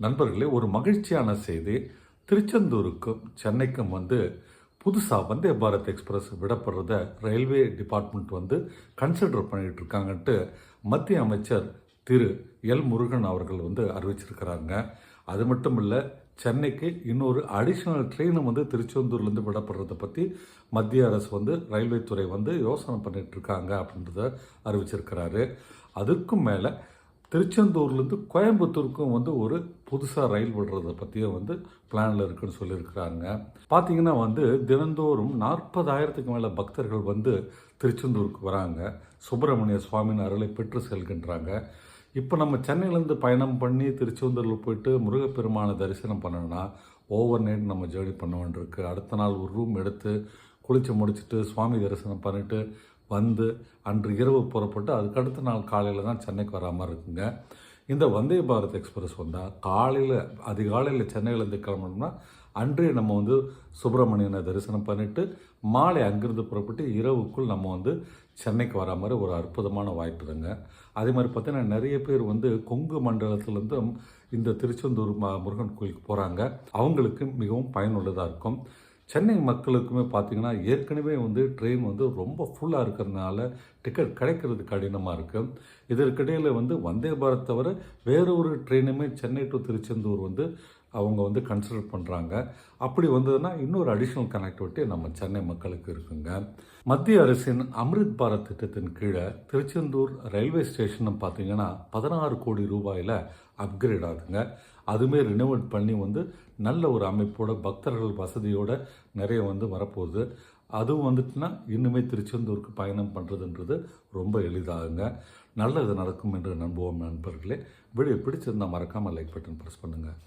நண்பர்களே, ஒரு மகிழ்ச்சியான செய்தி. திருச்செந்தூருக்கும் சென்னைக்கும் புதுசாக வந்தே பாரத் எக்ஸ்பிரஸ் விடப்படுறத ரயில்வே டிபார்ட்மெண்ட் கன்சிடர் பண்ணிட்டு இருக்காங்கன்ட்டு மத்திய அமைச்சர் திரு எல் முருகன் அவர்கள் அறிவிச்சிருக்கிறாங்க. அது மட்டும் இல்லை, சென்னைக்கு இன்னொரு அடிஷ்னல் ட்ரெயினும் திருச்செந்தூர்லேருந்து விடப்படுறதை பற்றி மத்திய அரசு ரயில்வே துறை யோசனை பண்ணிட்டு இருக்காங்க அப்படின்றத அறிவிச்சிருக்கிறாரு. அதுக்கும் மேலே திருச்செந்தூர்லேருந்து கோயம்புத்தூருக்கும் ஒரு புதுசாக ரயில் விடுறதை பற்றியும் பிளானில் இருக்குன்னு சொல்லியிருக்கிறாங்க. பார்த்தீங்கன்னா தினந்தோறும் 40,000க்கு மேலே பக்தர்கள் திருச்செந்தூருக்கு வராங்க. சுப்பிரமணிய சுவாமியின் அருளை பெற்று செல்கின்றாங்க. இப்போ நம்ம சென்னையிலேருந்து பயணம் பண்ணி திருச்செந்தூரில் போயிட்டு முருகப்பெருமானை தரிசனம் பண்ணணும்னா ஓவர் நைட் நம்ம ஜேர்னி பண்ண வேண்டியிருக்கு. அடுத்த நாள் ஒரு ரூம் எடுத்து குளித்து முடிச்சுட்டு சுவாமி தரிசனம் பண்ணிவிட்டு அன்று இரவு புறப்பட்டு அதுக்கடுத்த நாள் காலையில் தான் சென்னைக்கு வரா மாதிரி இருக்குங்க. இந்த வந்தே பாரத் எக்ஸ்பிரஸ் காலையில் அதிகாலையில் சென்னையிலேருந்து கிளம்பணும்னா அன்றே நம்ம சுப்பிரமணியனை தரிசனம் பண்ணிவிட்டு மாலை அங்கிருந்து புறப்பட்டு இரவுக்குள் நம்ம சென்னைக்கு வரா மாதிரி ஒரு அற்புதமான வாய்ப்பு தாங்க. அதே மாதிரி பார்த்தீங்கன்னா நிறைய பேர் கொங்கு மண்டலத்திலேருந்தும் இந்த திருச்செந்தூர் முருகன் கோயிலுக்கு போகிறாங்க. அவங்களுக்கு மிகவும் பயனுள்ளதாக இருக்கும். சென்னை மக்களுக்குமே பார்த்திங்கன்னா ஏற்கனவே ட்ரெயின் ரொம்ப ஃபுல்லாக இருக்கிறதுனால டிக்கெட் கிடைக்கிறது கடினமாக இருக்குது. இதற்கிடையில் வந்தே பாரத் தவிர வேறு ஒரு ட்ரெயினுமே சென்னை டு திருச்செந்தூர் அவங்க கன்சிடர் பண்ணுறாங்க. அப்படி வந்ததுன்னா இன்னொரு அடிஷ்னல் கனெக்டிவிட்டி நம்ம சென்னை மக்களுக்கு இருக்குங்க. மத்திய அரசின் அம்ரித் பாரத் திட்டத்தின் கீழே திருச்செந்தூர் ரயில்வே ஸ்டேஷன் பார்த்திங்கன்னா 16 கோடி ரூபாயில் அப்கிரேட் ஆகுதுங்க. அதுவுமே ரினோவேட் பண்ணி நல்ல ஒரு அமைப்போட பக்தர்கள் வசதியோடு நிறைய வரப்போகுது. அதுவும் வந்துட்டுனா இன்னுமே திருச்செந்தூருக்கு பயணம் பண்ணுறதுன்றது ரொம்ப எளிதாகுங்க. நல்லது நடக்கும் என்று நம்புவோம் நண்பர்களே. வீடியோ பிடிச்சிருந்தால் மறக்காமல் லைக் பட்டன் ப்ரெஸ் பண்ணுங்கள்.